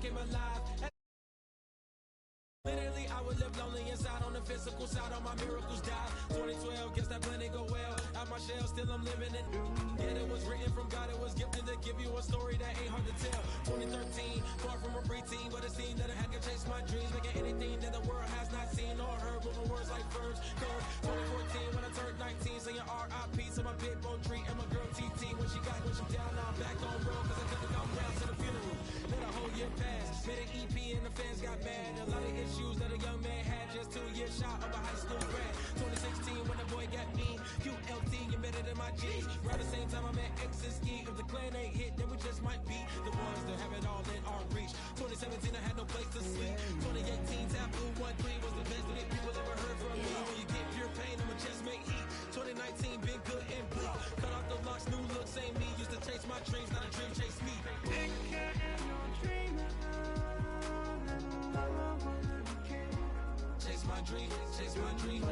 came alive. Literally, I would live lonely inside on the physical side. All my miracles died. 2012, guess that plan didn't go well. Out my shell, still I'm living in. Yet it was written from God, it was gifted to give you a story that ain't hard to tell. 2013, far from a preteen, but it seemed that I had to chase my dreams, making anything that the world has not seen or heard, moving words like verbs. 2014, when I turned 19, saying R.I.P. to my big bone tree and my girl TT. When she down, now I'm back on road, cause I couldn't come down to the funeral. Let a whole year pass, made an EP and the fans got mad. A lot of issues that a young man had, just 2 years shy of a high school grad. 2016, when the boy got me, ULT embedded in my G's. Right the same time I met X and Ski. If the clan ain't hit, then we just might be the ones that have it all in our reach. 2017, I had no place to sleep. 2018, Taboo 1-3 was the best that people ever heard from me. When you get pure pain, I'ma just make heat. 2019, been good and bleak. Cut off the locks, new look, same me. Used to chase my dreams, not a dream chase me. Take care of your dream. Chase my dream, chase my dream.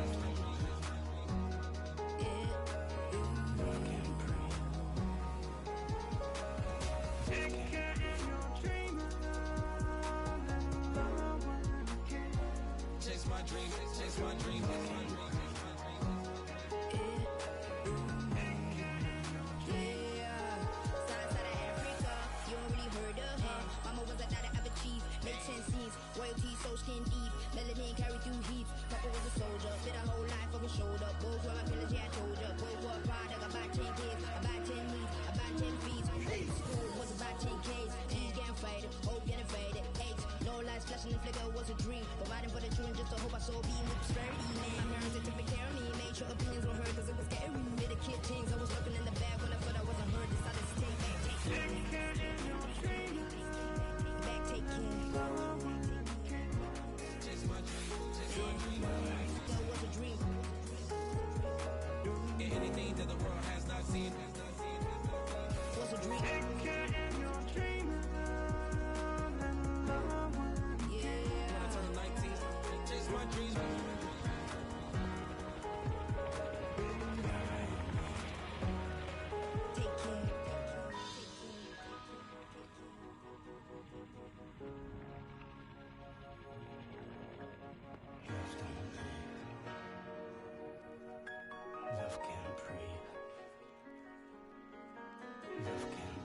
Take care of your dream. Chase my dream, chase my dream. Royalty so skin deep, melanin carry through heat. Papa was a soldier, did a whole life on his shoulder. Both were my pillars, yeah I told ya. Both were pride, I got back 10 kids, I back 10 meats, I back 10 feet. School was about 10 Ks, T's getting faded, hope getting faded. H, no lights flashing, the flicker was a dream. Providing for the children just to hope I saw beam with prosperity. Man, my parents took care of me, made sure opinions were heard cause it was scary. Did a kid things, I was looking in the bag when I thought I wasn't heard. Decided to take back, take care. Back, take care. Anything that the world has not seen was a dream. When I turned 19, chase my dreams. Take care. Love can't breathe. Love can't breathe.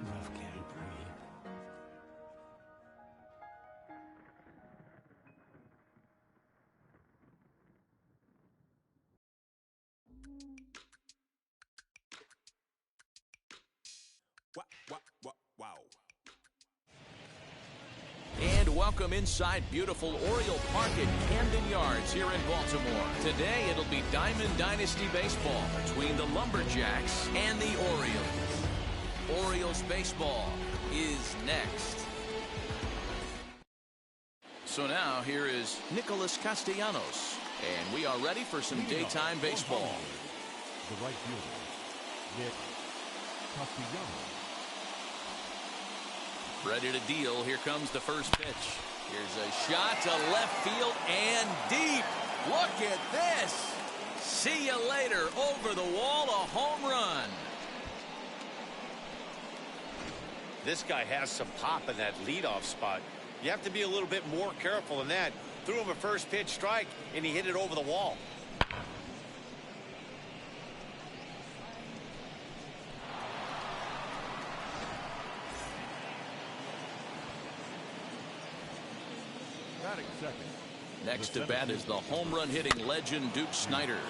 Love can't breathe. Wow. And welcome inside beautiful Oriole Park at Camden Yards here in Baltimore. Today it'll be Diamond Dynasty baseball between the Lumberjacks and the Orioles. Orioles baseball is next. So now here is Nicholas Castellanos, and we are ready for some daytime baseball. The right fielder, Nick Castellanos. Ready to deal. Here comes the first pitch. Here's a shot to left field and deep. Look at this. See you later. Over the wall, a home run. This guy has some pop in that leadoff spot. You have to be a little bit more careful than that. Threw him a first pitch strike, and he hit it over the wall. Next to bat is the home run hitting legend Duke Snider.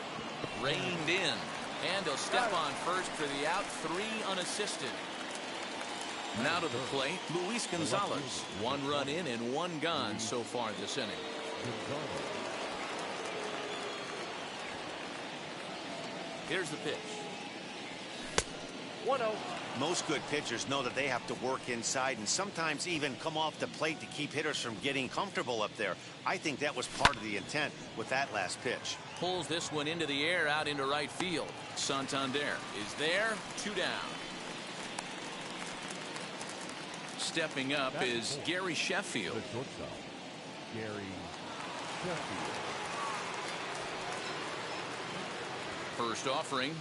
Reined in, and he'll step on first for the out, 3 unassisted. Now to the plate, Luis Gonzalez. 1 run in and 1 gone so far this inning. Here's the pitch. 1-0. Most good pitchers know that they have to work inside and sometimes even come off the plate to keep hitters from getting comfortable up there. I think that was part of the intent with that last pitch. Pulls this one into the air out into right field. Santander is there. 2 down. Stepping up is Gary Sheffield. The shortstop, Gary Sheffield. First offering.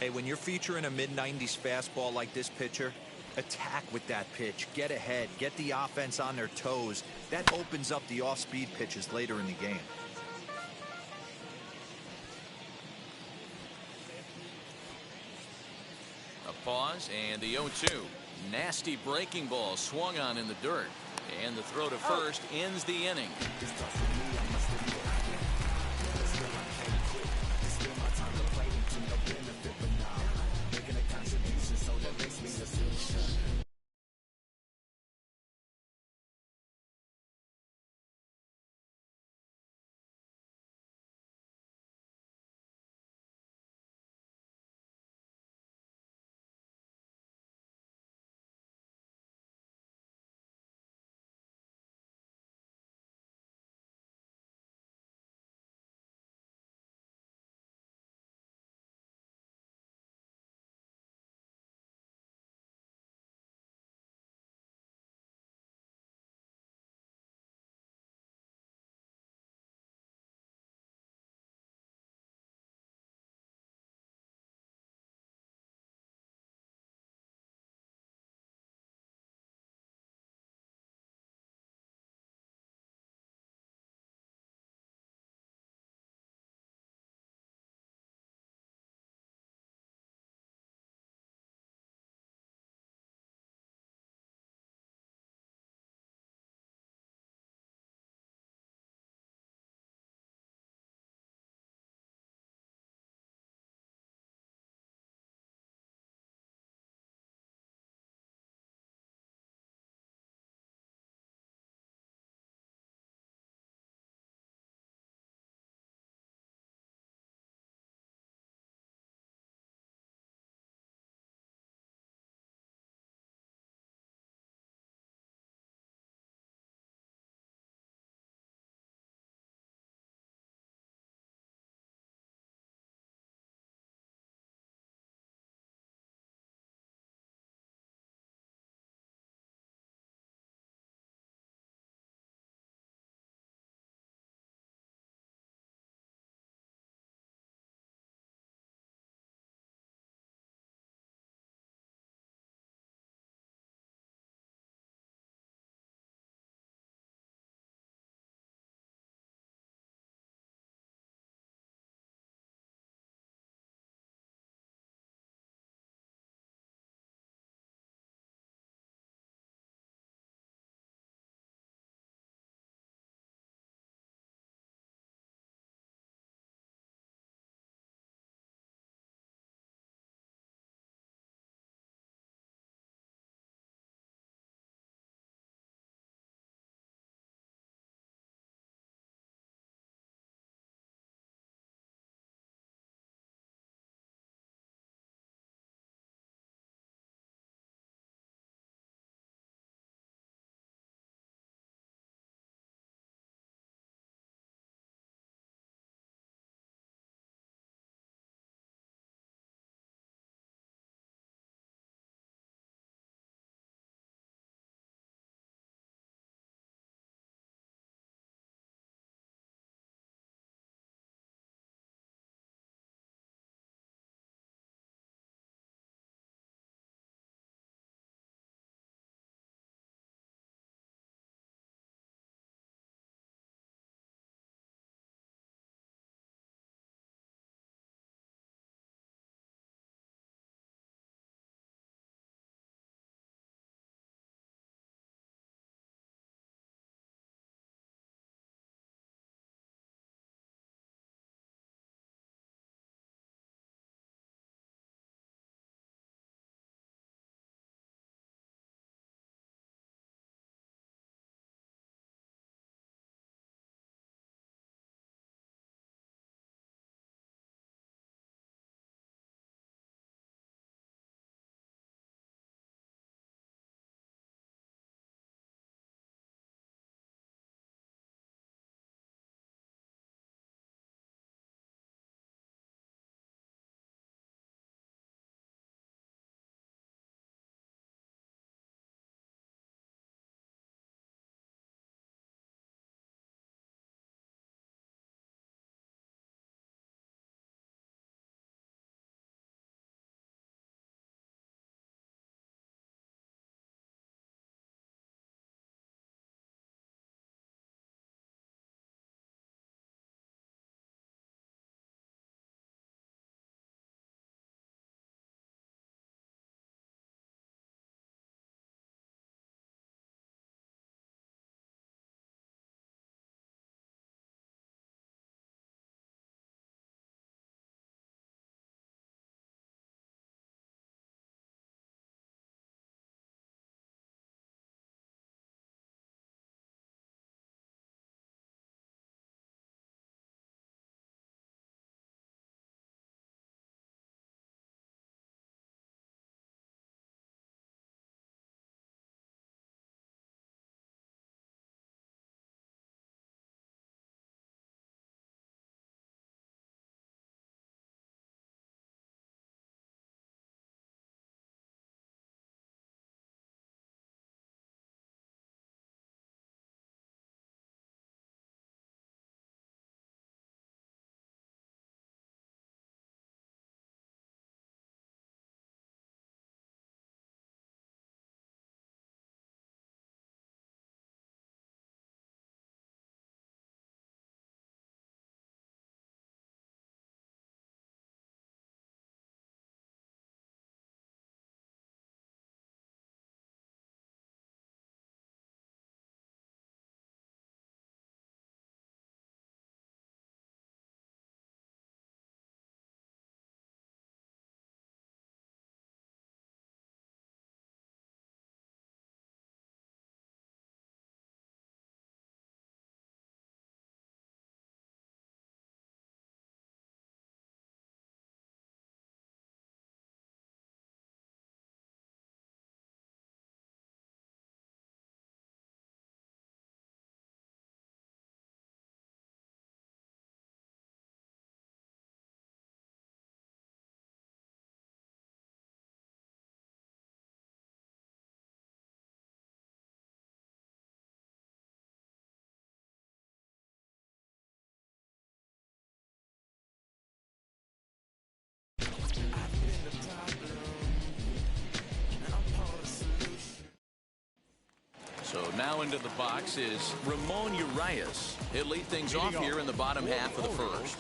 Hey, when you're featuring a mid-90s fastball like this pitcher, attack with that pitch. Get ahead. Get the offense on their toes. That opens up the off-speed pitches later in the game. A pause and the 0-2. Nasty breaking ball swung on in the dirt. And the throw to first ends the inning. Now into the box is Ramon Urias. He'll lead things off here in the bottom half of the first.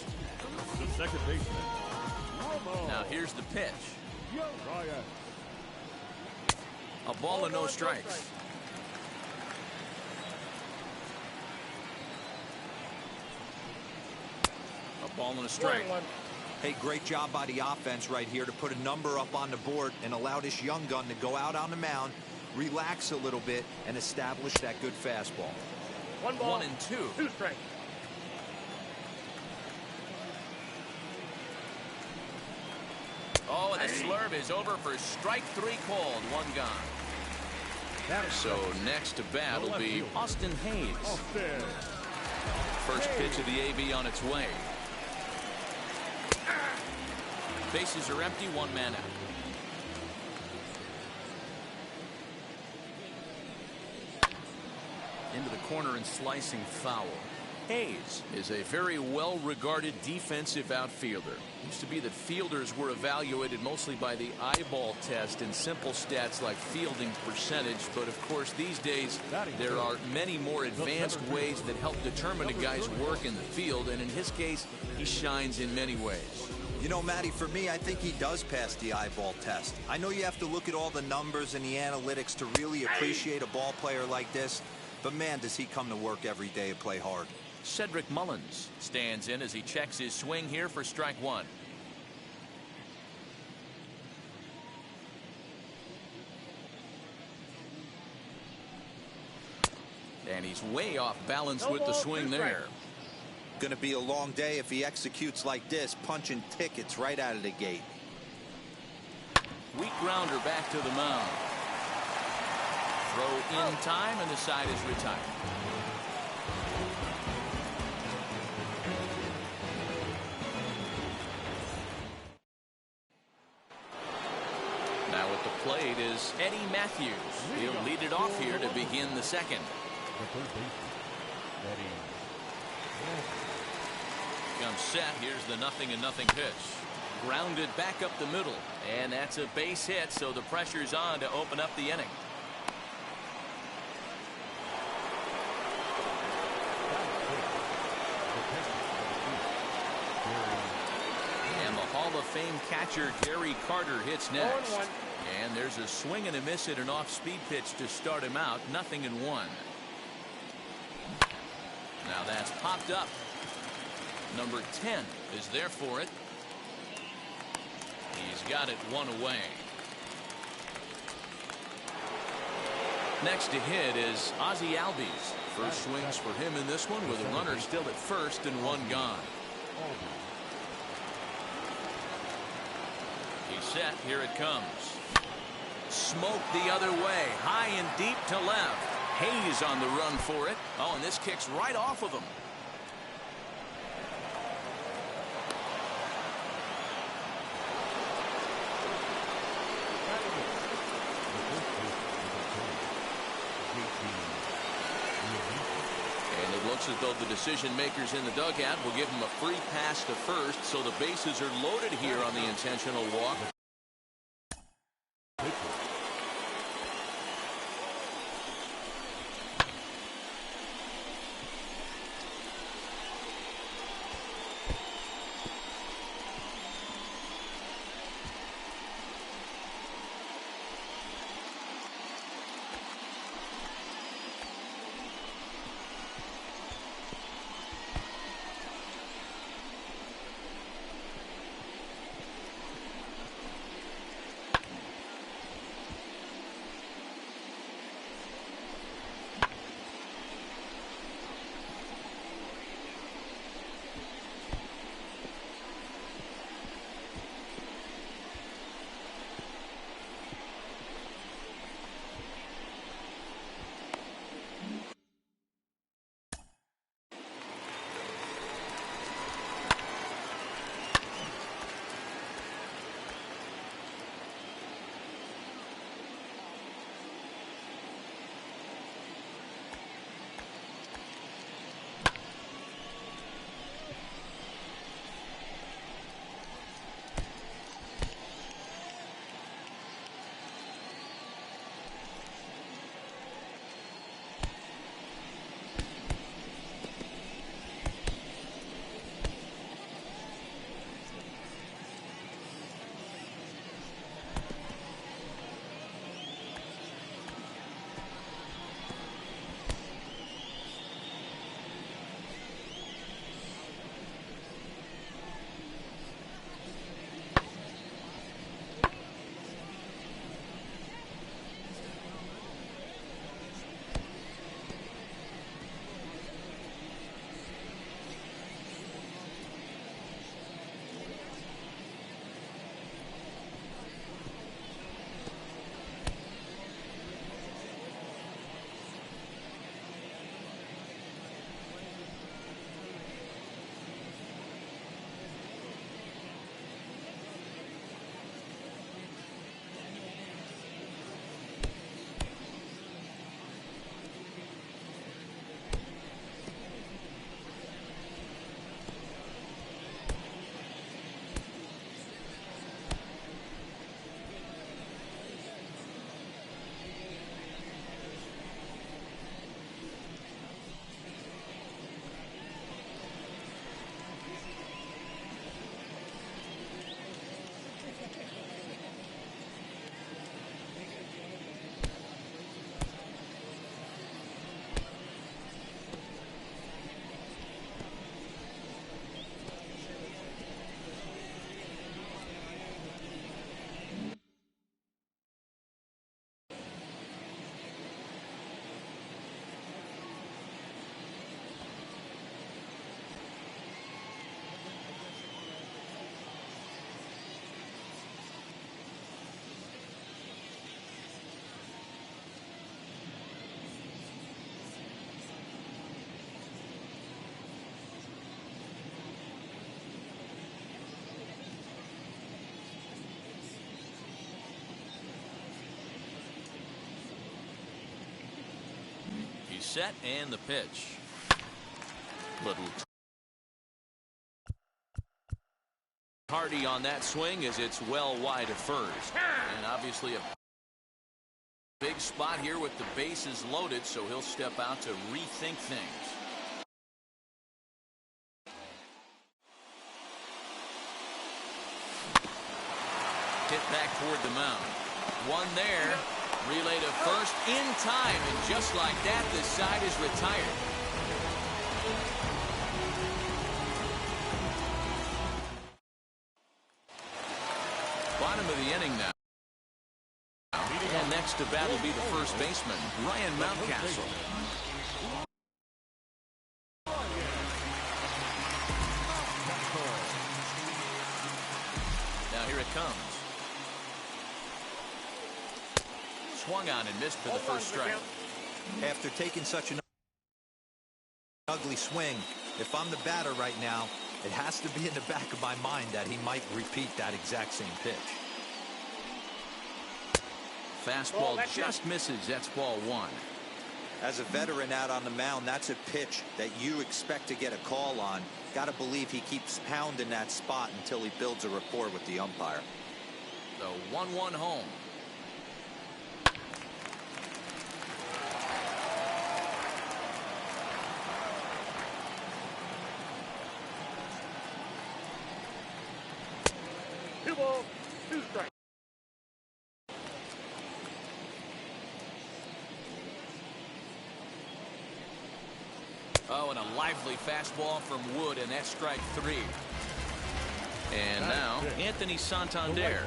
The second baseman. Ramon Now here's the pitch. Urias. A ball and no strikes. A ball and a strike. Hey, great job by the offense right here to put a number up on the board and allow this young gun to go out on the mound, relax a little bit, and establish that good fastball. 1-2. 2 strikes. Oh, and the slurve is over for strike 3 called. 1 gone. So next to bat will be Austin Hayes. Austin. First pitch of the AB on its way. Bases are empty, 1 man out. Into the corner and slicing foul. Hayes is a very well-regarded defensive outfielder. Used to be that fielders were evaluated mostly by the eyeball test and simple stats like fielding percentage, but of course these days there are many more advanced ways that help determine a guy's work in the field, and in his case he shines in many ways. You know, Matty, for me, I think he does pass the eyeball test. I know you have to look at all the numbers and the analytics to really appreciate a ball player like this, but man, does he come to work every day and play hard. Cedric Mullins stands in as he checks his swing here for strike 1. And he's way off balance with the swing there. Going to be a long day if he executes like this, punching tickets right out of the gate. Weak grounder back to the mound. Throw in time, and the side is retired. Now at the plate is Eddie Matthews. He'll lead it off here to begin the second. The third baseman. Eddie. Comes set. Here's the 0-0 pitch. Grounded back up the middle, and that's a base hit, so the pressure's on to open up the inning. And the Hall of Fame catcher Gary Carter hits next. And there's a swing and a miss at an off-speed pitch to start him out. 0-1. Now that's popped up. Number 10 is there for it. He's got it 1 away. Next to hit is Ozzie Albies. First swings for him in this one with a runner still at first and 1 gone. He's set. Here it comes. Smoke the other way. High and deep to left. Hayes on the run for it. Oh, and this kicks right off of him. And it looks as though the decision makers in the dugout will give him a free pass to first, so the bases are loaded here on the intentional walk. set and the pitch. Little hardy on that swing as it's well wide of first. And obviously a big spot here with the bases loaded, so he'll step out to rethink things. Hit back toward the mound. One there. Relay to first in time, and just like that, the side is retired. Bottom of the inning now. And next to bat will be the first baseman, Ryan Mountcastle. Now here it comes. Swung on and missed for the first strike. After taking such an ugly swing, if I'm the batter right now, it has to be in the back of my mind that he might repeat that exact same pitch. Fastball just misses. That's ball one. As a veteran out on the mound, that's a pitch that you expect to get a call on. Got to believe he keeps pounding that spot until he builds a rapport with the umpire. The 1-1 home. Two balls, two strikes. Oh, and a lively fastball from Wood, and that's strike three. And now, Anthony Santander.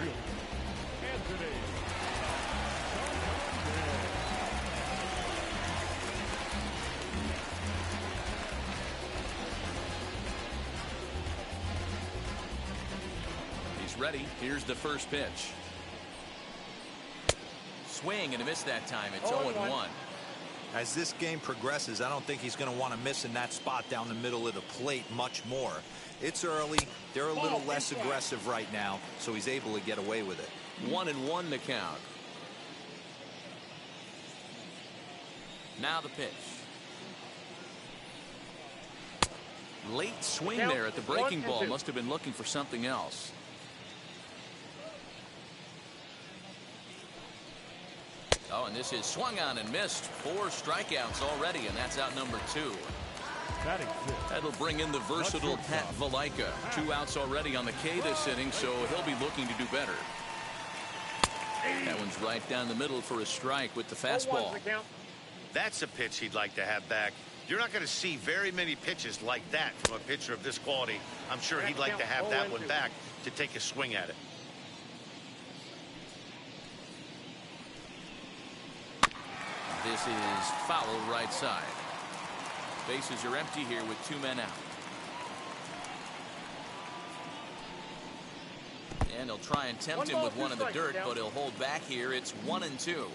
He's ready. Here's the first pitch. Swing and a miss that time. It's 0-1. As this game progresses, I don't think he's going to want to miss in that spot down the middle of the plate much more. It's early. They're a little less aggressive right now, so he's able to get away with it. 1-1 the count. Now the pitch. Late swing there at the breaking ball. Must have been looking for something else. Oh, and this is swung on and missed. 4 strikeouts already, and that's out number 2. That'll bring in the versatile Pat Valaika. 2 outs already on the K this inning, so he'll be looking to do better. That one's right down the middle for a strike with the fastball. That's a pitch he'd like to have back. You're not going to see very many pitches like that from a pitcher of this quality. I'm sure he'd like to have that one back to take a swing at it. This is foul right side. Bases are empty here with 2 men out. And he'll try and tempt him with one in the dirt, but he'll hold back here. It's 1-2.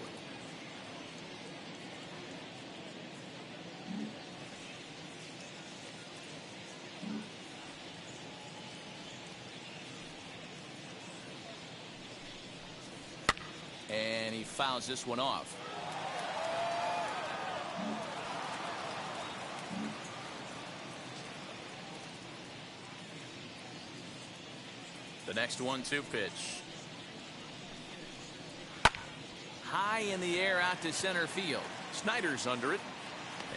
And he fouls this one off. The next 1-2 pitch. High in the air out to center field. Snyder's under it.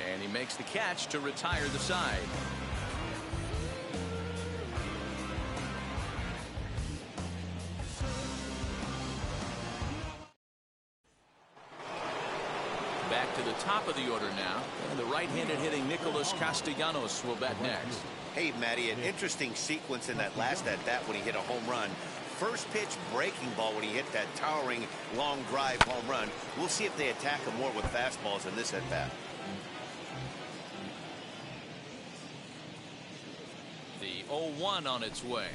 And he makes the catch to retire the side. Back to the top of the order now. And the right-handed hitting Nicholas Castellanos will bat next. Hey, Matty, an interesting sequence in that last at-bat when he hit a home run. First pitch breaking ball when he hit that towering long drive home run. We'll see if they attack him more with fastballs in this at-bat. The 0-1 on its way.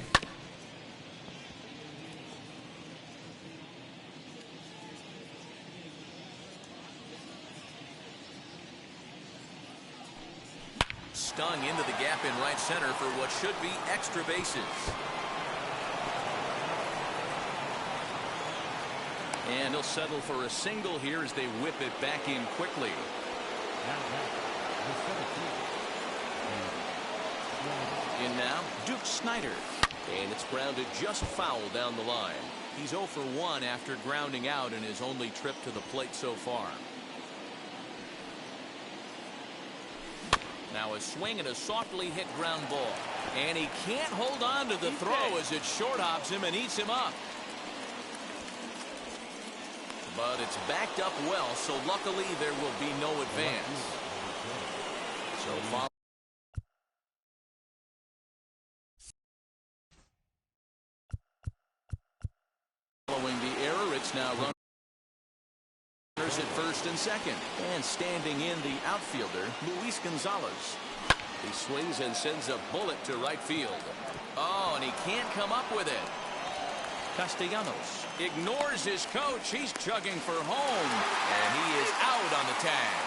Stung into the gap in right center for what should be extra bases. And he'll settle for a single here as they whip it back in quickly. In now, Duke Snider. And it's grounded just foul down the line. He's 0 for 1 after grounding out in his only trip to the plate so far. Now a swing and a softly hit ground ball. And he can't hold on to the throw as it short hops him and eats him up. But it's backed up well, so luckily there will be no advance. So following the error, it's now runners at first and second. And standing in the outfielder, Luis Gonzalez. He swings and sends a bullet to right field. Oh, and he can't come up with it. Castellanos ignores his coach. He's chugging for home. And he is out on the tag.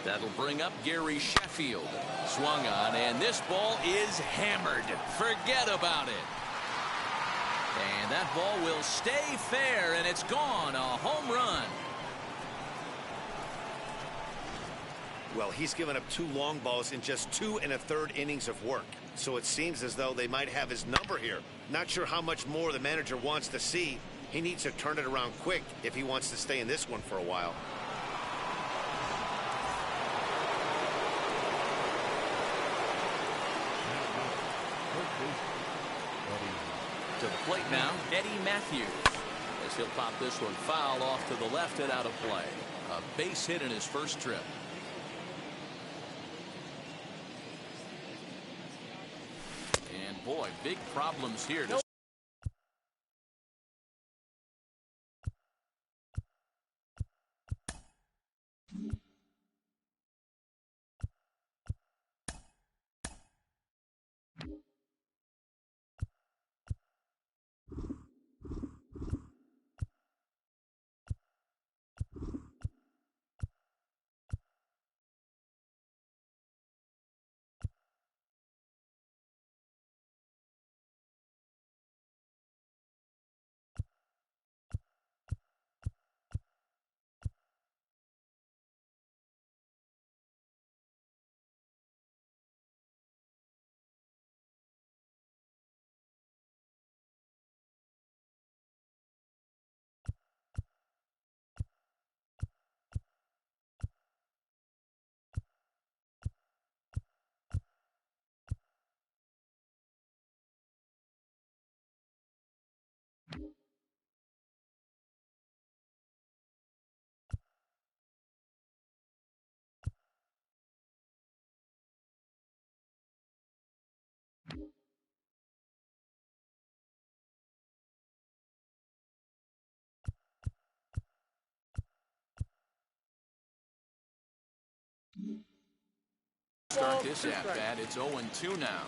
That'll bring up Gary Sheffield. Swung on, and this ball is hammered. Forget about it. And that ball will stay fair, and it's gone. A home run. Well, he's given up 2 long balls in just 2 1/3 innings of work. So it seems as though they might have his number here. Not sure how much more the manager wants to see. He needs to turn it around quick if he wants to stay in this one for a while. To the plate now, Eddie Matthews. As he'll pop this one foul off to the left and out of play. A base hit in his first trip. And boy, big problems here to start this at bat. It's 0-2 now.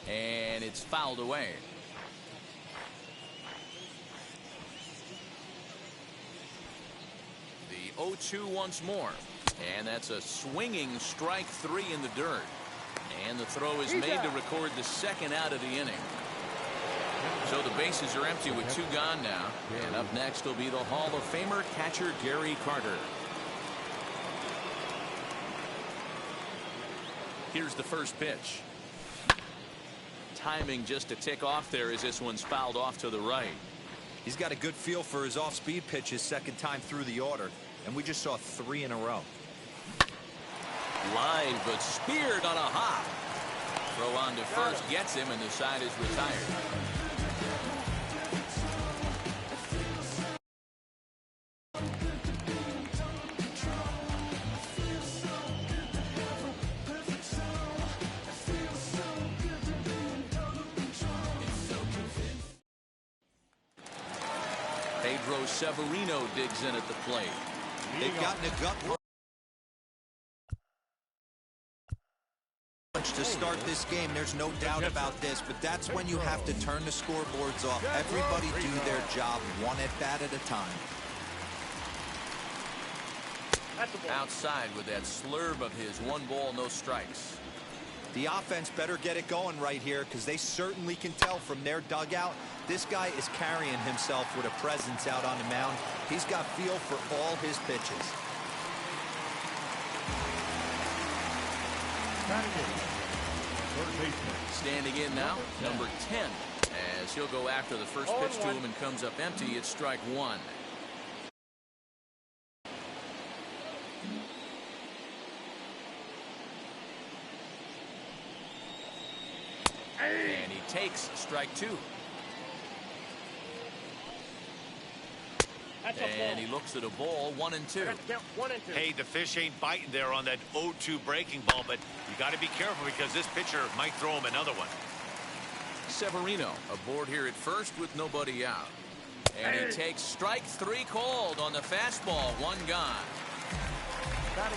And it's fouled away. The 0-2 once more. And that's a swinging strike 3 in the dirt. And the throw is made to record the second out of the inning. So the bases are empty with 2 gone now. And up next will be the Hall of Famer catcher Gary Carter. Here's the first pitch. Timing just a tick off there as this one's fouled off to the right. He's got a good feel for his off-speed pitches second time through the order. And we just saw 3 in a row. Line, but speared on a hop. Throw on to first gets him, and the side is retired. Pedro Severino digs in at the plate. They've gotten a gut to start this game. There's no doubt about this, but that's when you have to turn the scoreboards off. Everybody do their job one at bat at a time. Outside with that slurve of his, 1 ball, no strikes. The offense better get it going right here, because they certainly can tell from their dugout this guy is carrying himself with a presence out on the mound. He's got feel for all his pitches. Standing in now, number 10, as he'll go after the first pitch to him and comes up empty. It's strike 1. And he takes strike 2. And he looks at a ball, 1-2. Hey, the fish ain't biting there on that 0-2 breaking ball, but you got to be careful because this pitcher might throw him another one. Severino aboard here at first with nobody out. And he takes strike 3 called on the fastball, 1 gone.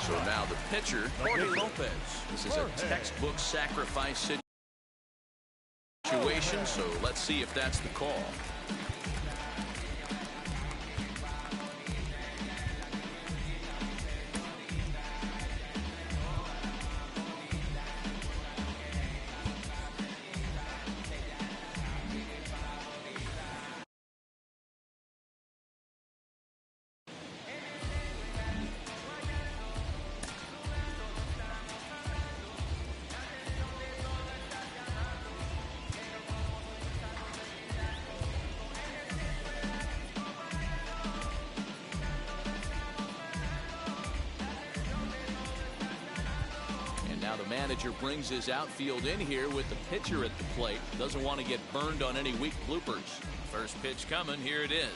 So now the pitcher, Jorge Lopez. This is a textbook sacrifice situation, so let's see if that's the call. Manager brings his outfield in here with the pitcher at the plate. Doesn't want to get burned on any weak bloopers. First pitch coming. Here it is.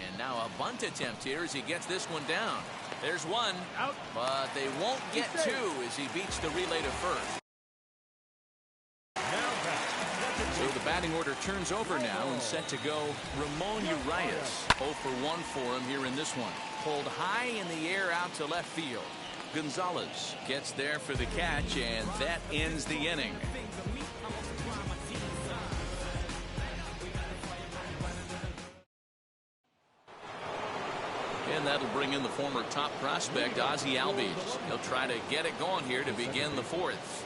And now a bunt attempt here as he gets this one down. There's 1 out, but they won't get 2 as he beats the relay to first. So the batting order turns over now and set to go Ramon Urias. 0 for 1 for him here in this one. Pulled high in the air out to left field. Gonzalez gets there for the catch, and that ends the inning. And that'll bring in the former top prospect, Ozzie Albies. He'll try to get it going here to begin the 4th.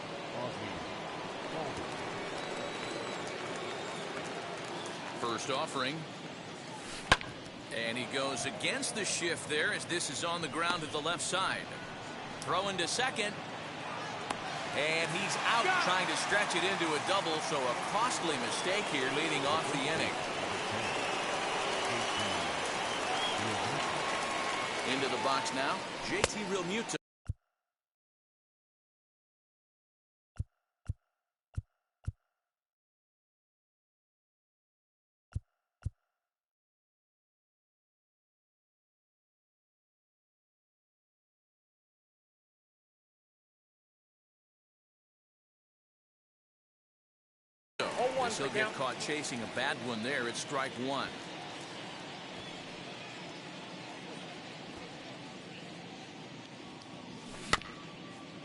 First offering. And he goes against the shift there as this is on the ground at the left side. Throwing to second. And he's out trying to stretch it into a double, so a costly mistake here leading off the inning. Into the box now, JT Realmuto. He'll get caught chasing a bad one there. It's strike 1.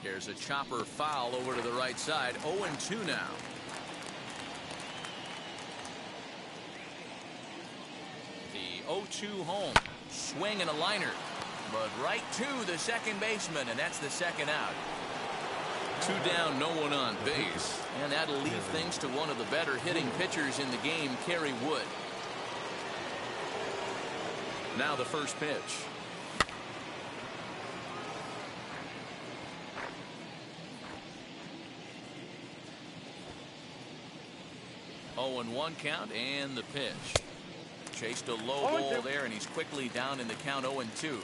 Here's a chopper foul over to the right side. 0-2 now. The 0-2 home. Swing and a liner. but right to the second baseman, and that's the second out. 2 down, no one on base, and that'll leave things to one of the better hitting pitchers in the game, Kerry Wood. Now the first pitch. Oh, and 1 count, and the pitch. Chased a low ball there, and he's quickly down in the count 0-2.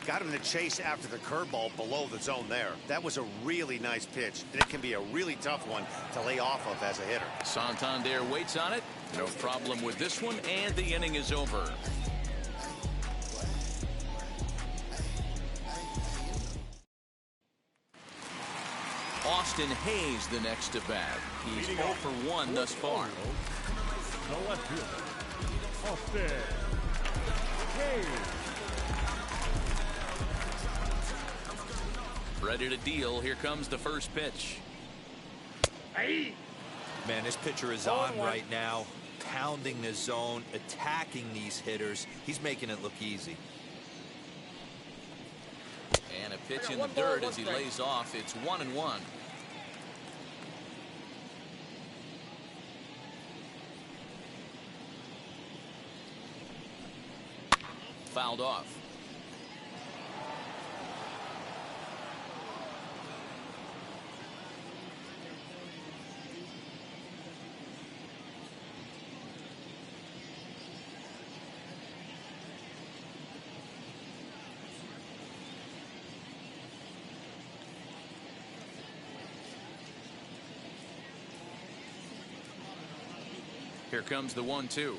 Got him to chase after the curveball below the zone there. That was a really nice pitch, and it can be a really tough one to lay off of as a hitter. Santander waits on it. No problem with this one, and the inning is over. Austin Hayes the next to bat. He's 0 for 1 thus far. The left fielder, Austin Hayes. Ready to deal. Here comes the first pitch. Man, this pitcher is on right now, pounding the zone, attacking these hitters. He's making it look easy. And a pitch in the dirt as he lays off. It's 1-1. Fouled off. Here comes the 1-2.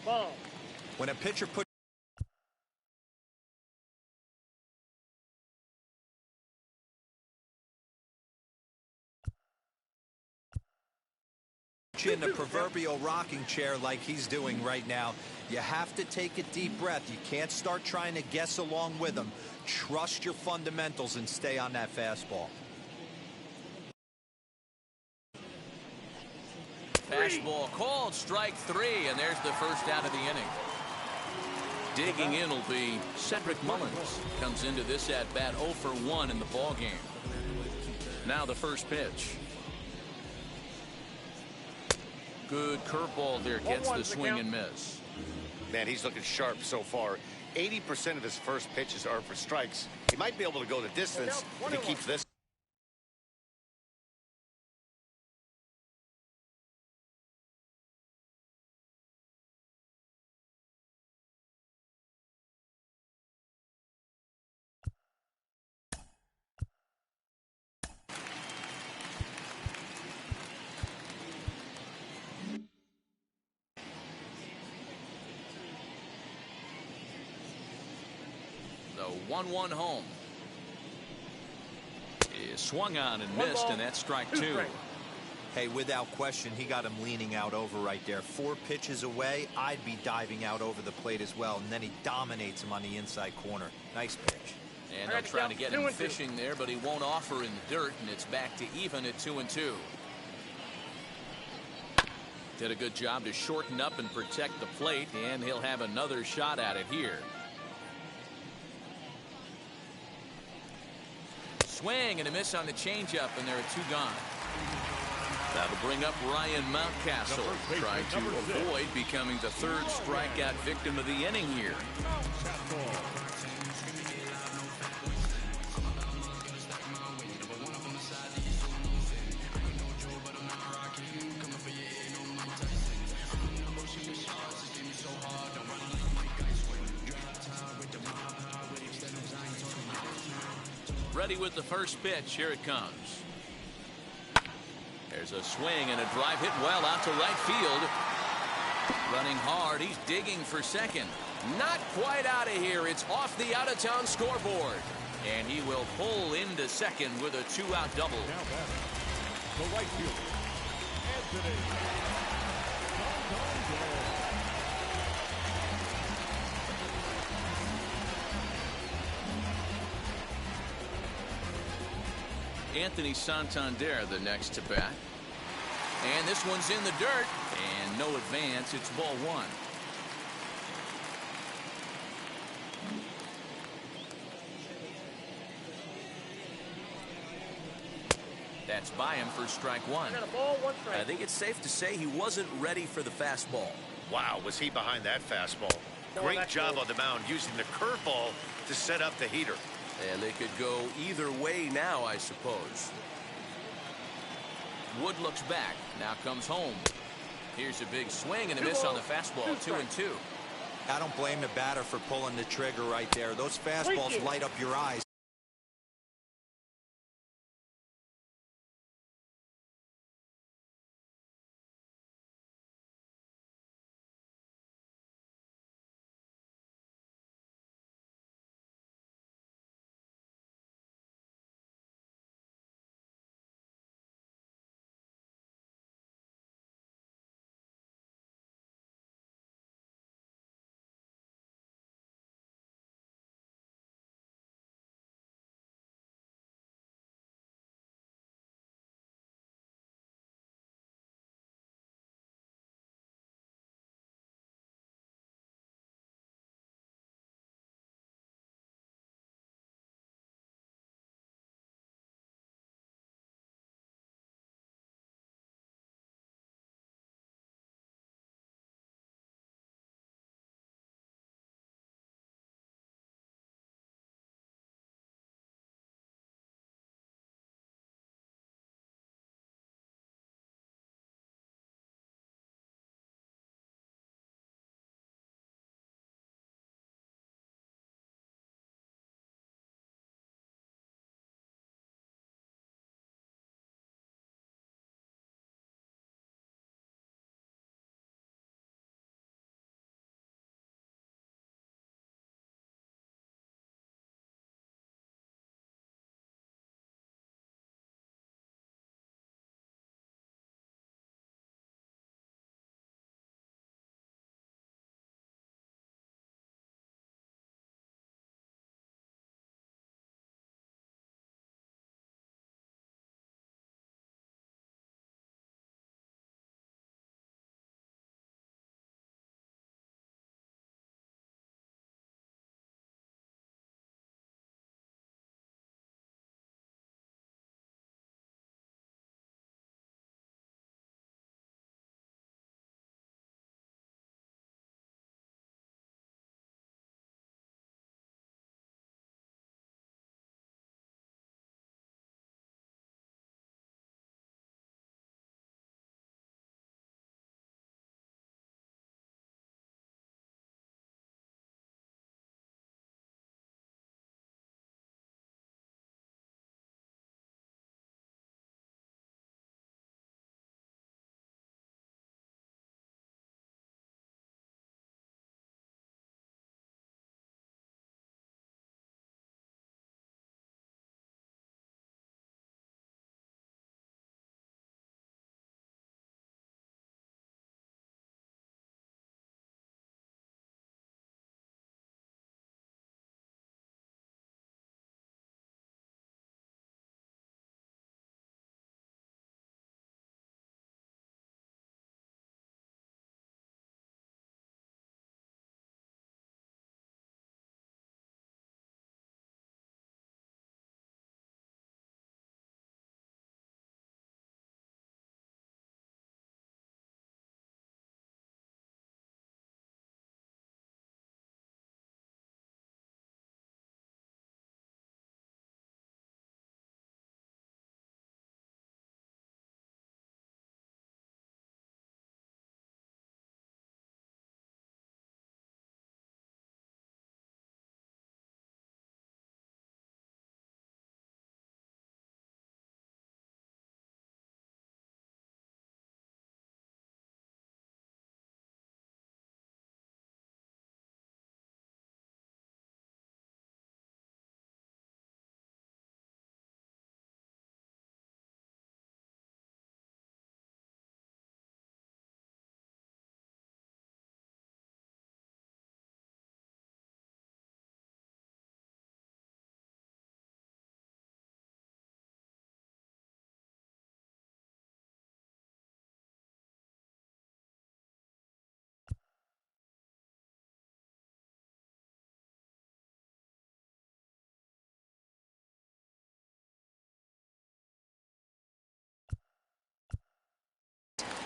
Ball. When a pitcher puts you in the proverbial rocking chair like he's doing right now, you have to take a deep breath. You can't start trying to guess along with him. Trust your fundamentals and stay on that fastball. Fastball called, strike 3, and there's the first out of the inning. Digging in will be Cedric Mullins. Comes into this at bat 0 for 1 in the ball game. Now the first pitch. Good curveball there, gets the swing and miss. Man, he's looking sharp so far. 80% of his first pitches are for strikes. He might be able to go the distance if he keeps this. The 1-1 home. Is swung on and missed, and that's strike 2. Hey, without question, he got him leaning out over right there. 4 pitches away, I'd be diving out over the plate as well, and then he dominates him on the inside corner. Nice pitch. And they'll try to get him fishing there, but he won't offer in the dirt, and it's back to even at 2-2. Did a good job to shorten up and protect the plate, and he'll have another shot at it here. Swing and a miss on the changeup, and there are 2 gone. That'll bring up Ryan Mountcastle, trying to avoid becoming the 3rd strikeout victim of the inning here. Ready with the first pitch. Here it comes. There's a swing and a drive hit well out to right field. Running hard. He's digging for second. Not quite out of here. It's off the out-of-town scoreboard. And he will pull into second with a 2-out double. Now batting, the right fielder, Anthony Santander. Anthony Santander the next to bat. And this one's in the dirt. And no advance. It's ball 1. That's by him for strike one. I got a ball, one strike. I think it's safe to say he wasn't ready for the fastball. Wow, was he behind that fastball? Great job on the mound using the curveball to set up the heater. And they could go either way now, I suppose. Wood looks back. Now comes home. Here's a big swing and a miss on the fastball. 2-2. I don't blame the batter for pulling the trigger right there. Those fastballs light up your eyes.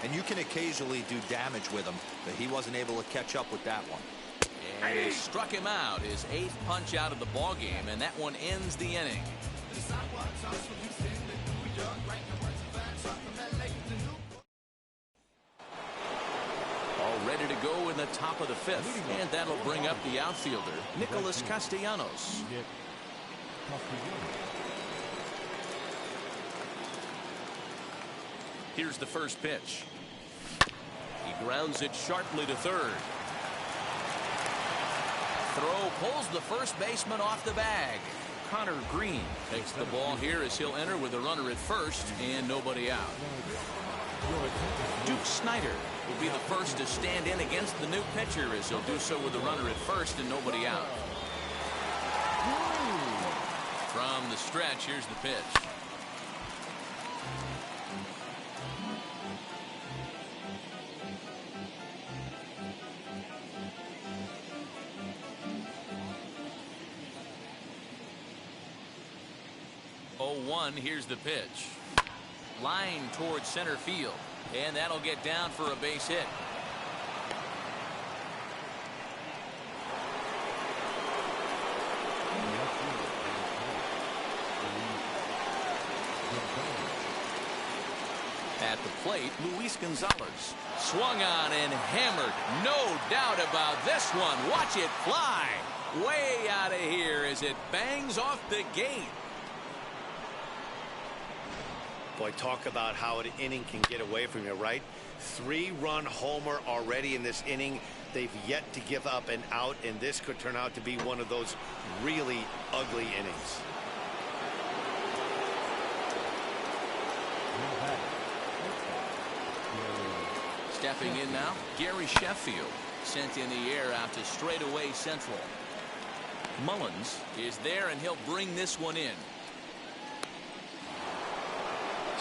and you can occasionally do damage with him, but he wasn't able to catch up with that one. And he struck him out, his 8th punch out of the ball game, and that one ends the inning. All ready to go in the top of the 5th, and that'll bring up the outfielder, Nicholas Castellanos. Here's the first pitch. He grounds it sharply to third. Throw pulls the first baseman off the bag. Connor Green takes the ball here as he'll enter with a runner at first and nobody out. Duke Snider will be the first to stand in against the new pitcher as he'll do so with a runner at first and nobody out. From the stretch, here's the pitch. Here's the pitch. Line towards center field, and that'll get down for a base hit. At the plate, Luis Gonzalez swung on and hammered. No doubt about this one. Watch it fly way out of here as it bangs off the gate. Boy, talk about how an inning can get away from you, right? 3-run homer already in this inning. They've yet to give up an out, and this could turn out to be one of those really ugly innings. Stepping in now, Gary Sheffield sent in the air out to straightaway central. Mullins is there, and he'll bring this one in.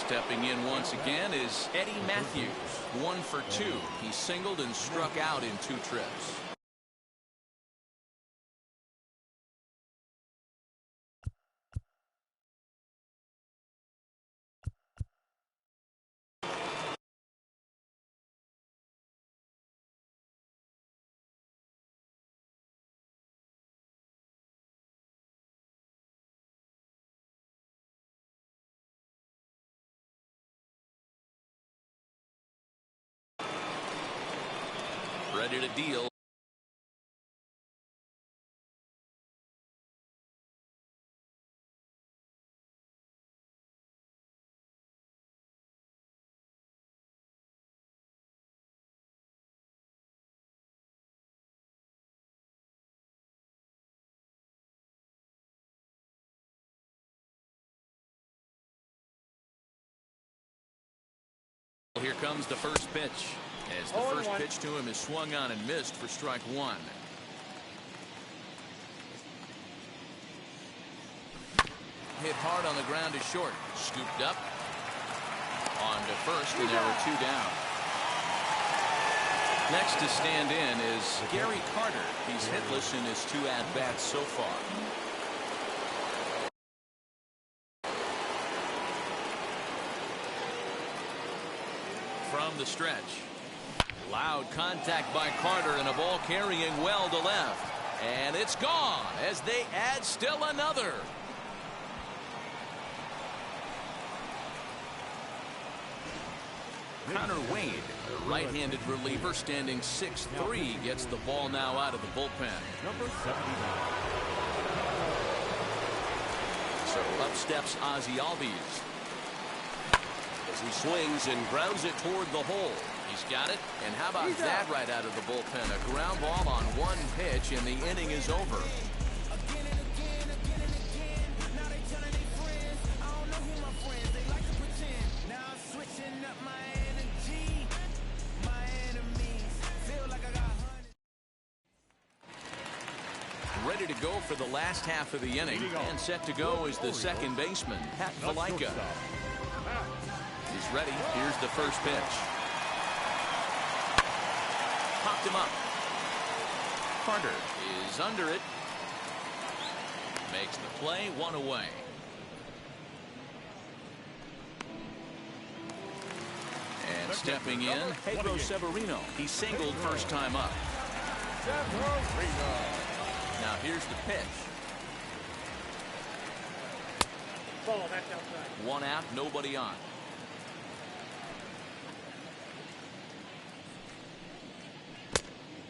Stepping in once again is Eddie Matthews. 1 for 2. He singled and struck out in 2 trips. Ready to deal. Here comes the first pitch. As the first pitch to him is swung on and missed for strike 1. Hit hard on the ground to short. Scooped up. On to first, and there were 2 down. Next to stand in is Gary Carter. He's hitless in his 2 at-bats so far. From the stretch. Loud contact by Carter and a ball carrying well to left. And it's gone as they add still another. Connor Wade, a right-handed reliever standing 6'3", gets the ball now out of the bullpen. Number 79. So up steps Ozzie Albies as he swings and grounds it toward the hole. He's got it, and how about that right out of the bullpen? A ground ball on 1 pitch, and the inning is over. Ready to go for the last half of the inning, and set to go is the second baseman, Pat Valaika. He's ready. Here's the first pitch. Popped him up. Carter is under it. Makes the play, 1 away. And Stepping in, Pedro Severino. He singled first time up. Now here's the pitch. Ball, that's outside. One out, nobody on.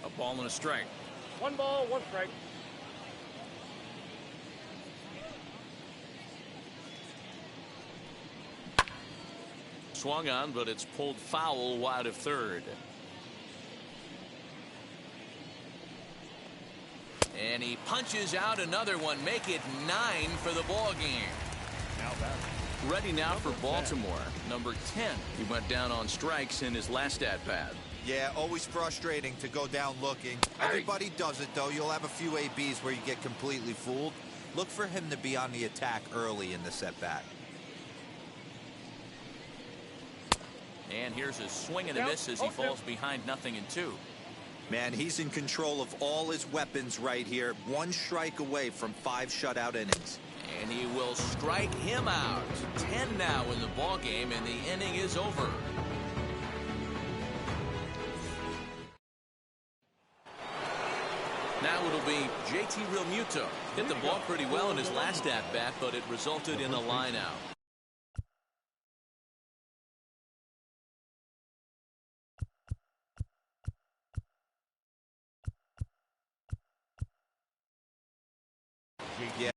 A ball and a strike. 1 ball, 1 strike. Swung on, but it's pulled foul wide of third. And he punches out another one. Make it 9 for the ball game. Ready now for Baltimore. Number 10. He went down on strikes in his last at-bat. Yeah, always frustrating to go down looking. Everybody does it, though. You'll have a few ABs where you get completely fooled. Look for him to be on the attack early in the at-bat. And here's a swing and a miss as he falls behind 0-2. Man, he's in control of all his weapons right here. 1 strike away from 5 shutout innings. And he will strike him out. 10 now in the ball game, and the inning is over. Now it'll be JT Realmuto. Hit the ball pretty well in his last at-bat, but it resulted in a line out. Yeah.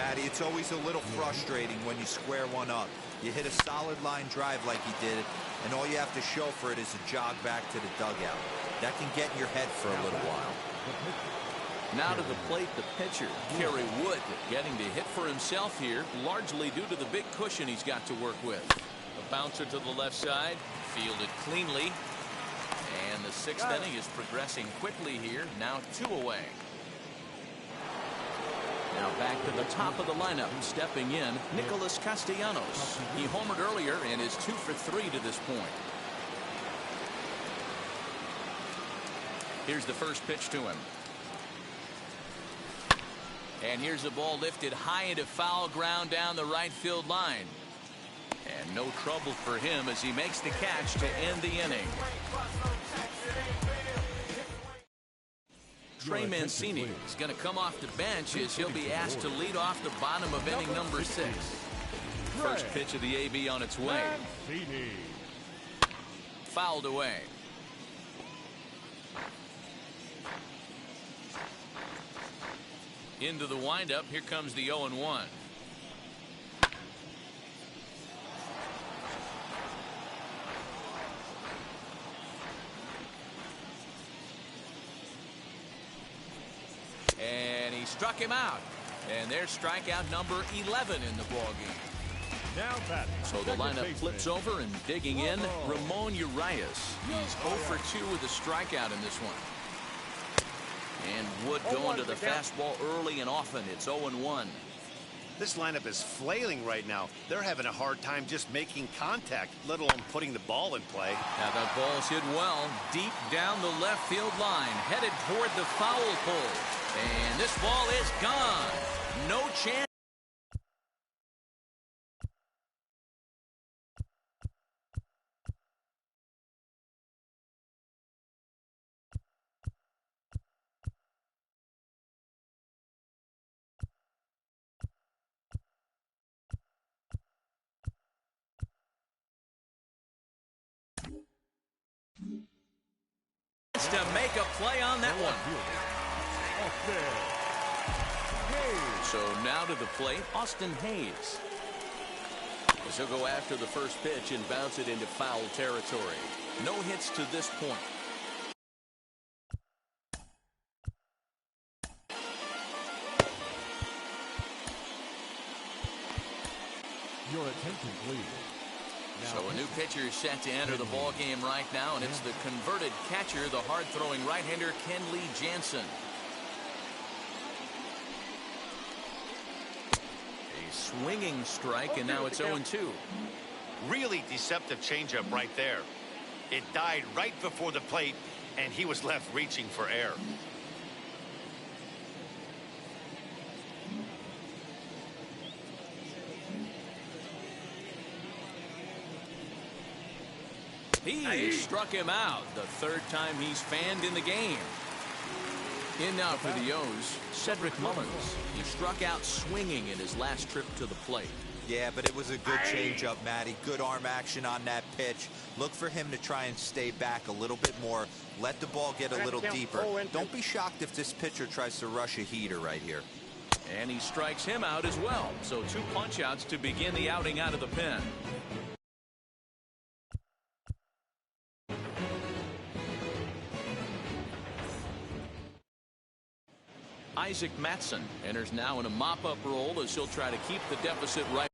Matty. It's always a little frustrating when you square one up. You hit a solid line drive like he did, and all you have to show for it is a jog back to the dugout. That can get in your head for a little while. Now to the plate, the pitcher, Kerry Wood, getting to hit for himself here, largely due to the big cushion he's got to work with. A bouncer to the left side, fielded cleanly. And the sixth inning is progressing quickly here. Now 2 away. Now back to the top of the lineup, stepping in, Nicholas Castellanos. He homered earlier and is 2 for 3 to this point. Here's the first pitch to him. And here's a ball lifted high into foul ground down the right field line. And no trouble for him as he makes the catch to end the inning. Trey Mancini is going to come off the bench as he'll be asked to lead off the bottom of inning number 6. First pitch of the AB on its way. Fouled away. Into the windup. Here comes the 0-1. And he struck him out. And there's strikeout number 11 in the ballgame. So the lineup flips over and digging in, Ramon Urias. He's 0 for 2 with a strikeout in this one. And Wood going to the fastball early and often. It's 0-1. This lineup is flailing right now. They're having a hard time just making contact, let alone putting the ball in play. Now that ball's hit well, deep down the left field line, headed toward the foul pole. And this ball is gone. No chance. To make a play on that one. So now to the plate, Austin Hayes. As he'll go after the first pitch and bounce it into foul territory. No hits to this point. Your attention, please. So a new pitcher is set to enter the ball game right now, and it's the converted catcher, the hard-throwing right-hander Kenley Jansen. A swinging strike, and now it's 0-2. Really deceptive changeup right there. It died right before the plate, and he was left reaching for air. He struck him out, the third time he's fanned in the game. In now for the O's, Cedric Mullins. He struck out swinging in his last trip to the plate. Yeah, but it was a good changeup, Matty. Good arm action on that pitch. Look for him to try and stay back a little bit more. Let the ball get a little deeper. Don't be shocked if this pitcher tries to rush a heater right here. And he strikes him out as well. So 2 punch-outs to begin the outing out of the pen. Isaac Matson enters now in a mop-up role as he'll try to keep the deficit right.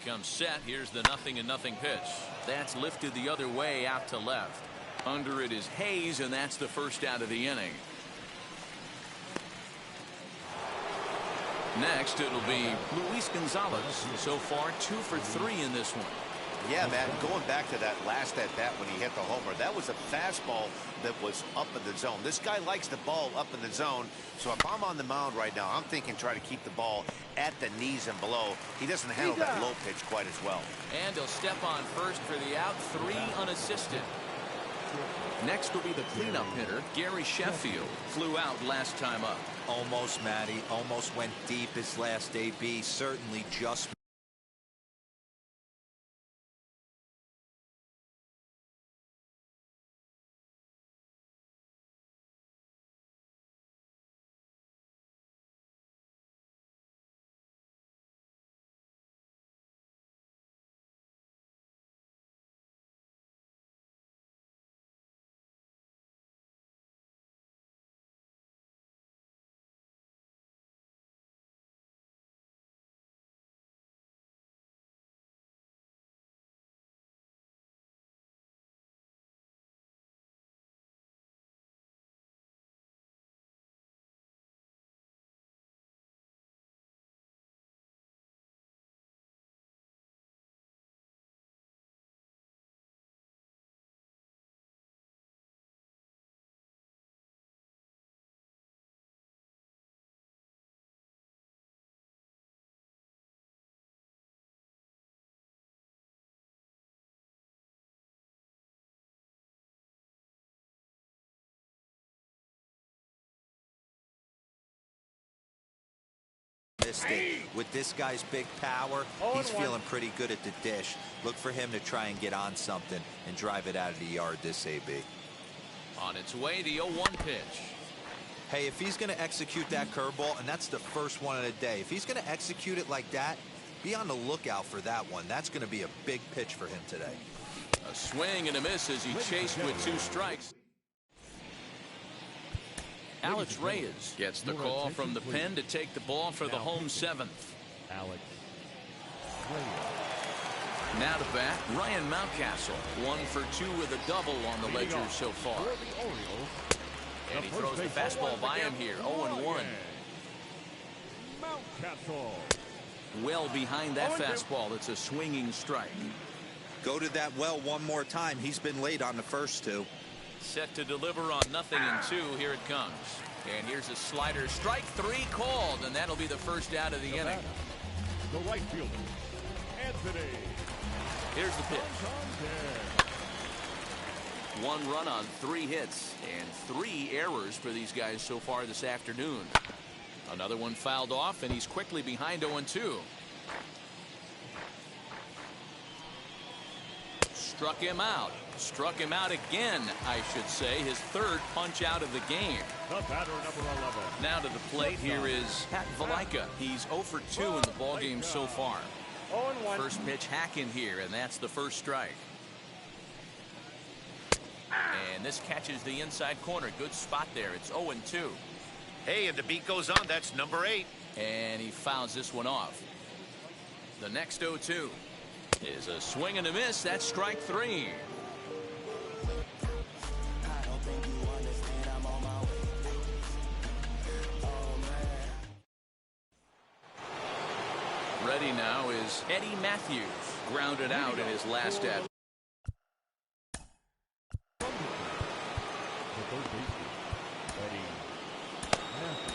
Comes set. Here's the 0-0 pitch. That's lifted the other way out to left. Under it is Hayes, and that's the first out of the inning. Next, it'll be Luis Gonzalez. So far, 2 for 3 in this one. Yeah, Matt, going back to that last at-bat when he hit the homer, that was a fastball that was up in the zone. This guy likes the ball up in the zone, so if I'm on the mound right now, I'm thinking try to keep the ball at the knees and below. He doesn't handle that low pitch quite as well. And he'll step on first for the out, 3 unassisted. Next will be the cleanup hitter, Gary Sheffield. Flew out last time up. Almost, Matty. Almost went deep his last AB. Certainly just. With this guy's big power, he's feeling pretty good at the dish. Look for him to try and get on something and drive it out of the yard this AB. On its way, the 0-1 pitch. Hey, if he's going to execute that curveball, and that's the first one of the day, if he's going to execute it like that, be on the lookout for that one. That's going to be a big pitch for him today. A swing and a miss as he chased with 2 strikes. Alex Reyes gets the call from the pen to take the ball for the home 7th. Alex Reyes. Now to bat, Ryan Mountcastle. 1 for 2 with a double on the ledger so far. And he throws the fastball by him here. 0-1. Mountcastle. Well behind that fastball. It's a swinging strike. Go to that well one more time. He's been late on the first 2. Set to deliver on 0-2. Here it comes. And here's a slider. Strike 3 called, and that'll be the first out of the inning. The right fielder, Anthony. Here's the pitch. 1 run on 3 hits and 3 errors for these guys so far this afternoon. Another one fouled off, and he's quickly behind 0-2. Struck him out. Struck him out again, I should say. His 3rd punch out of the game. The batter, number 11. Now to the plate, here is Pat Valaika. He's 0 for 2 in the ballgame so far. 0-1. First pitch hacking here, and that's the first strike. And this catches the inside corner. Good spot there. It's 0-2. Hey, and the beat goes on. That's number 8. And he fouls this one off. The next 0-2 is a swing and a miss. That's strike 3. Ready now is Eddie Matthews. Grounded out in his last at. The third baseman, Eddie Matthews.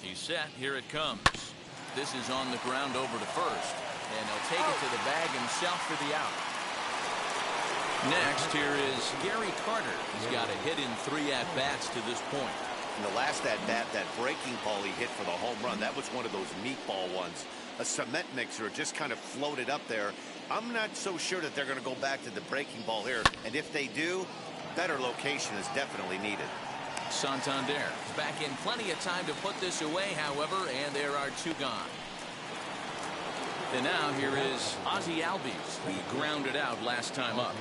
He's set. Here it comes. This is on the ground over to first. And he'll take it to the bag himself for the out. Next, here is Gary Carter. He's got a hit in 3 at-bats to this point. In the last at-bat, that breaking ball he hit for the home run, that was one of those meatball ones. A cement mixer just kind of floated up there. I'm not so sure that they're going to go back to the breaking ball here. And if they do, better location is definitely needed. Santander is back in plenty of time to put this away, however, and there are 2 gone. And now here is Ozzie Albies, who grounded out last time up.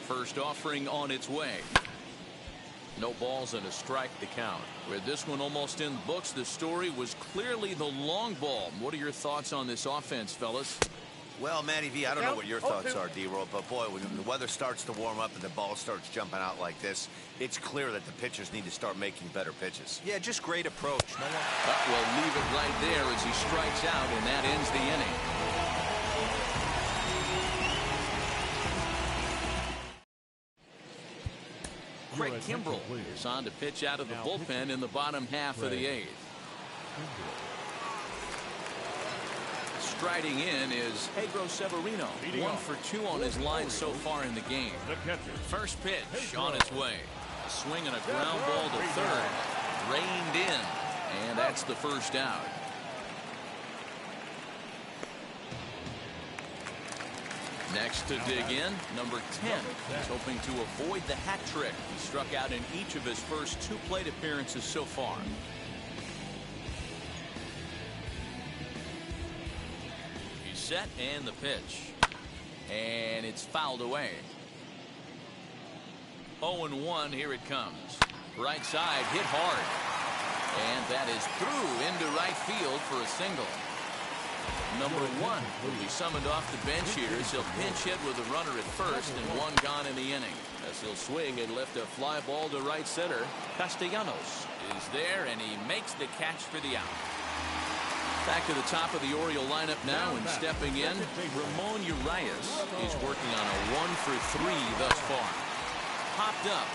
First offering on its way. No balls and a strike to count. With this one almost in the books, the story was clearly the long ball. What are your thoughts on this offense, fellas? Well, Matty V, I don't know what your thoughts are, D-Roll, but boy, when the weather starts to warm up and the ball starts jumping out like this, it's clear that the pitchers need to start making better pitches. Yeah, just great approach. We'll leave it right there as he strikes out, and that ends the inning. Craig Kimbrell is on to pitch out of the bullpen in the bottom half of the eighth. Striding in is Pedro Severino. 1 for 2 on his line so far in the game. First pitch on its way. A swing and a ground ball to third. Reined in. And that's the first out. Next to dig in, number 10. He's hoping to avoid the hat trick. He struck out in each of his first 2 plate appearances so far. He's set and the pitch. And it's fouled away. 0-1, here it comes. Right side, hit hard. And that is through into right field for a single. Number 1 will be summoned off the bench here as he'll pinch hit with a runner at first and 1 gone in the inning. As he'll swing and lift a fly ball to right center. Castellanos is there and he makes the catch for the out. Back to the top of the Oriole lineup now, and stepping in, Ramon Urias is working on a 1 for 3 thus far. Popped up.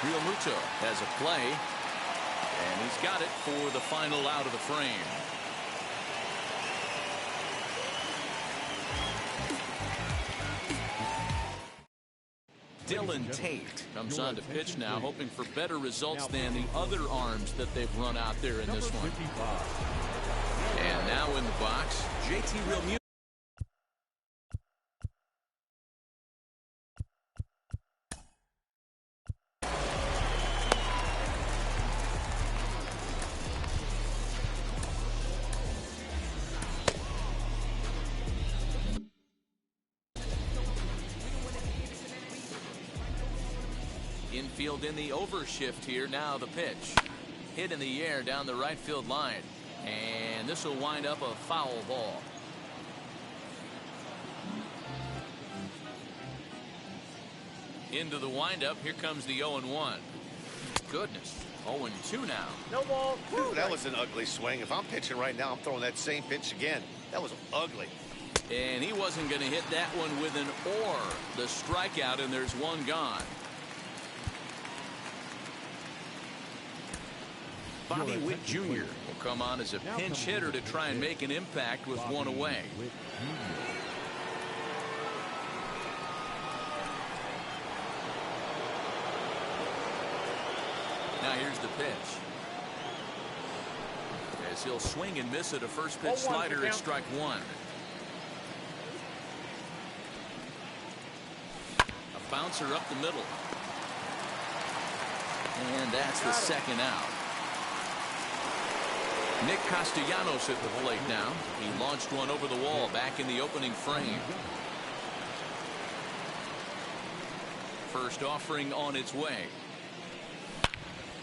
Realmuto has a play, and he's got it for the final out of the frame. Dylan Tate comes on to pitch now, hoping for better results than the other arms that they've run out there in this one. And now in the box, JT Realmuto. Infield in the overshift here. Now the pitch. Hit in the air down the right field line. And this will wind up a foul ball. Into the windup. Here comes the 0-1. Goodness. 0-2 now. No ball. Ooh, that was an ugly swing. If I'm pitching right now, I'm throwing that same pitch again. That was ugly. And he wasn't going to hit that one with an or. The strikeout, and there's 1 gone. Bobby Witt Jr. will come on as a pinch hitter to try and make an impact with 1 away. Now here's the pitch. As he'll swing and miss at a first pitch slider at strike 1. A bouncer up the middle. And that's the second out. Nick Castellanos at the plate now. He launched one over the wall back in the opening frame. First offering on its way.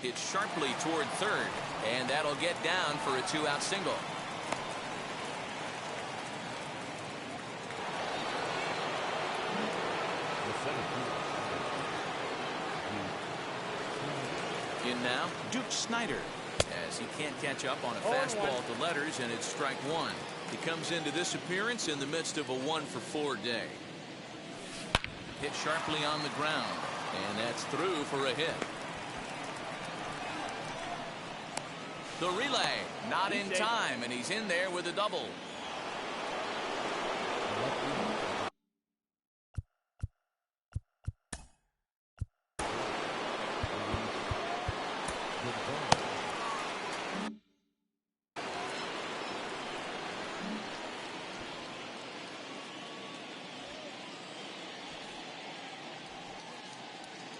Hit sharply toward third, and that'll get down for a 2-out single. In now, Duke Snider. As he can't catch up on a fastball at the letters, and it's strike 1. He comes into this appearance in the midst of a 1 for 4 day. Hit sharply on the ground, and that's through for a hit. The relay not in time, and he's in there with a double.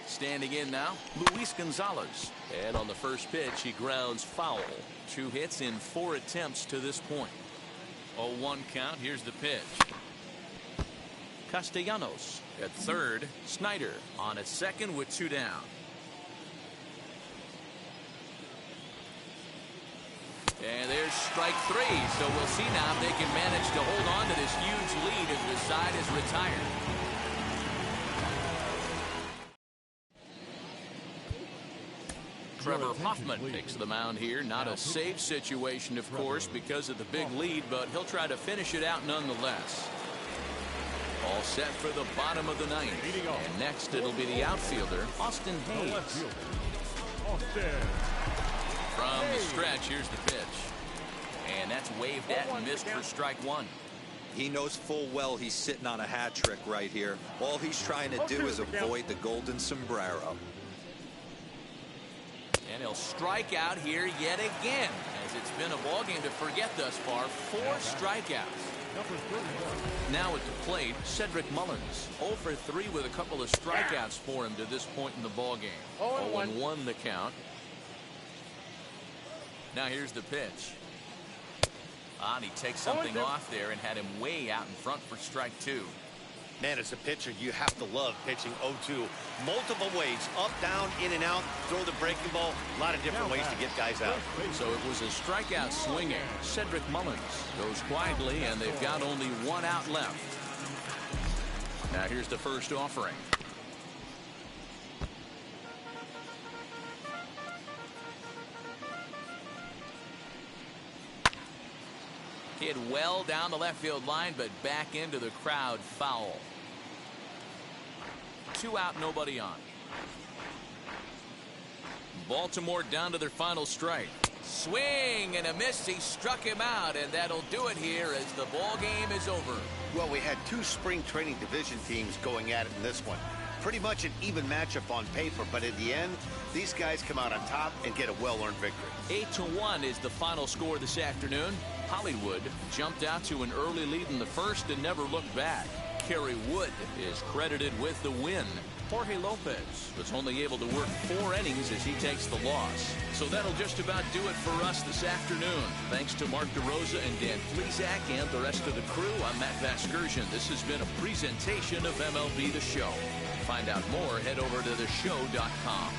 Standing in now, Luis Gonzalez. And on the first pitch, he grounds foul. 2 hits in 4 attempts to this point. 0-1 count. Here's the pitch. Castellanos at third. Snider on at second with 2 down. And there's strike three. So we'll see now if they can manage to hold on to this huge lead as the side is retired. Trevor Hoffman takes the mound here. Not a safe situation, of course, because of the big lead, but he'll try to finish it out nonetheless. All set for the bottom of the ninth. And next it'll be the outfielder, Austin Hayes. From the stretch, here's the pitch. And that's waved at and missed for strike one. He knows full well he's sitting on a hat trick right here. All he's trying to do is avoid the golden sombrero. And he'll strike out here yet again, as it's been a ball game to forget thus far. 4 strikeouts. Now at the plate, Cedric Mullins. 0 for 3 with a couple of strikeouts for him to this point in the ball game. 0-1 the count. Now here's the pitch. And he takes something off there and had him way out in front for strike 2. Man, as a pitcher, you have to love pitching 0-2. Multiple ways, up, down, in and out, throw the breaking ball. A lot of different ways to get guys out. So it was a strikeout swinging. Cedric Mullins goes quietly, and they've got only 1 out left. Now here's the first offering. Hit well down the left field line, but back into the crowd foul. 2 out, nobody on. Baltimore down to their final strike. Swing and a miss. He struck him out, and that'll do it here as the ball game is over. Well, we had 2 spring training division teams going at it in this one. Pretty much an even matchup on paper, but in the end, these guys come out on top and get a well-earned victory. 8-1 is the final score this afternoon. Hollywood jumped out to an early lead in the first and never looked back. Kerry Wood is credited with the win. Jorge Lopez was only able to work 4 innings as he takes the loss. So that'll just about do it for us this afternoon. Thanks to Mark DeRosa and Dan Flezak and the rest of the crew. I'm Matt Vasgersian. This has been a presentation of MLB The Show. To find out more, head over to theshow.com.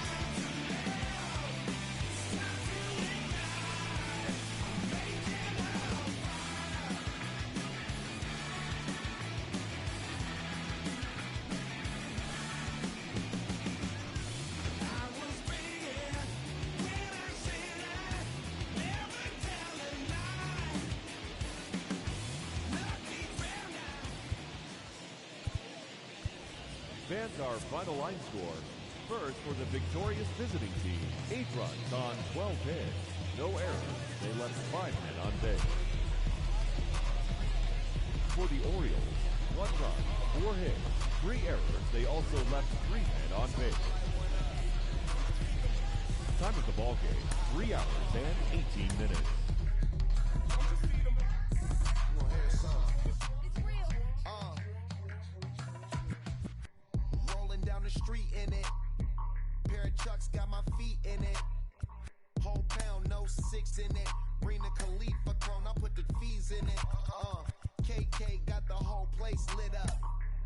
Fans, our final line score. First for the victorious visiting team. 8 runs on 12 hits. No errors. They left 5 men on base. For the Orioles, 1 run, 4 hits, 3 errors. They also left 3 men on base. Time of the ball game, 3 hours and 18 minutes. Street in it, pair of Chucks got my feet in it, whole pound, no 6 in it, bring the Khalifa clone, I put the fees in it, KK got the whole place lit up,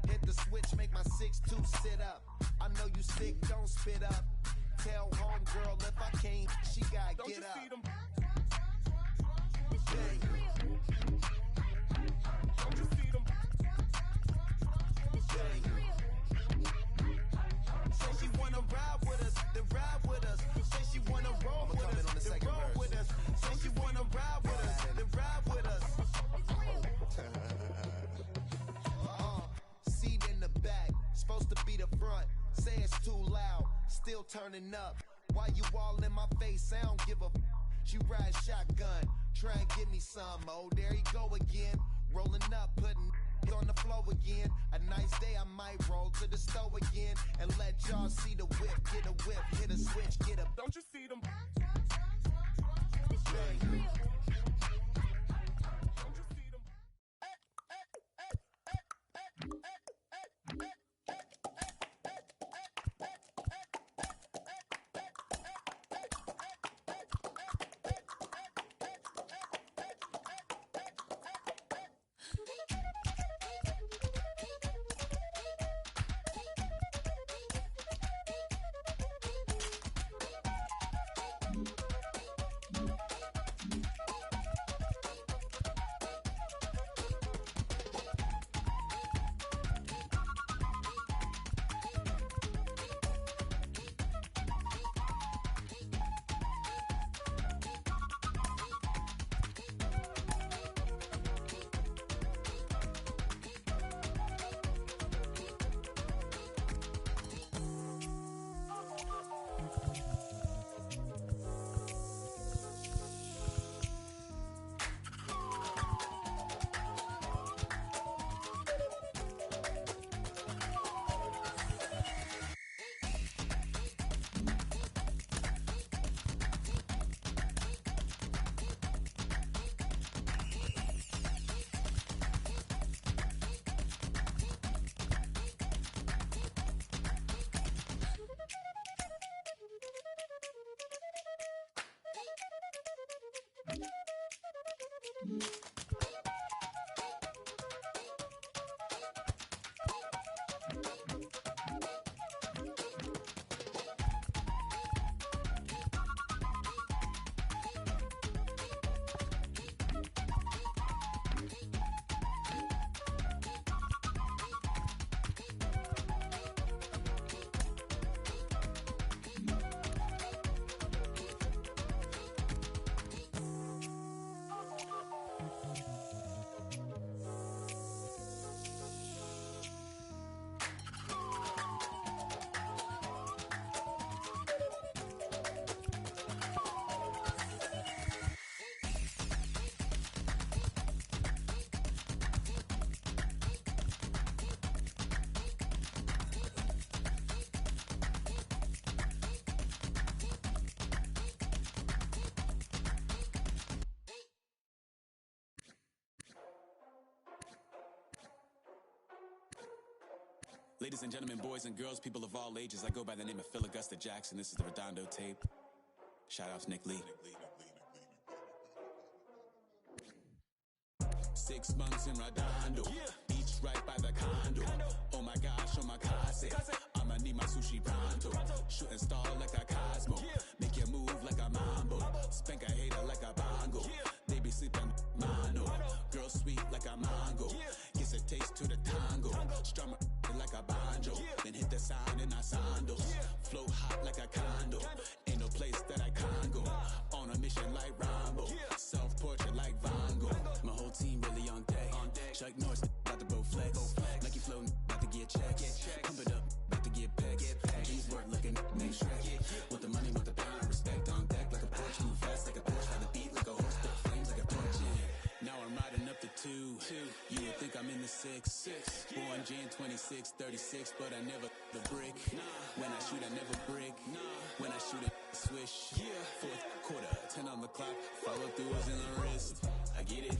hit the switch, make my 6'2" sit up, I know you sick, don't spit up, tell homegirl if I can't, she gotta get up. Say she wanna ride with us, then ride with us. Say she wanna roll with us, then roll with us. Say she wanna ride with us, then ride with us. Seat in the back, supposed to be the front. Say it's too loud, still turning up. Why you all in my face? I don't give a f. She ride shotgun, try and give me some. Oh, there you go again, rolling up, putting on the floor again. A nice day I might roll to the store again and let y'all see the whip. Get a whip, hit a switch, get a. Don't you see them? Ladies and gentlemen, boys and girls, people of all ages, I go by the name of Phil Augusta Jackson. This is the Redondo tape. Shout out to Nick Lee. 6 months in Redondo, beach right by the condo. Oh my gosh, oh my casa, I'ma need my sushi pronto. Shooting star like a Cosmo, make you move like a mambo. Spank a hater like a bongo. They be sleeping mano. Girl sweet like a mango. Gives a taste to the tango. Strum like a banjo. Then hit the sign in our sandals. Flow hot like a condo. Ain't no place that I can't go. On a mission like Rambo. Self-portrait like Van Gogh. My whole team really on deck. Chuck Norris about to bow flex. Lucky flow about to get checks. Pump it up, about to get pecks. G's work looking next track. Want the money, want the pound. Respect on deck like a Porsche. Move fast like a Porsche. Got the beat like a horse. Spit flames like a torch. Now I'm riding up the 2. You would think I'm in the 6. Born Jan 26, 36, but I never the brick. When I shoot, I never brick. When I shoot, I swish. Fourth quarter, 10 on the clock. Follow through is in the wrist. I get it.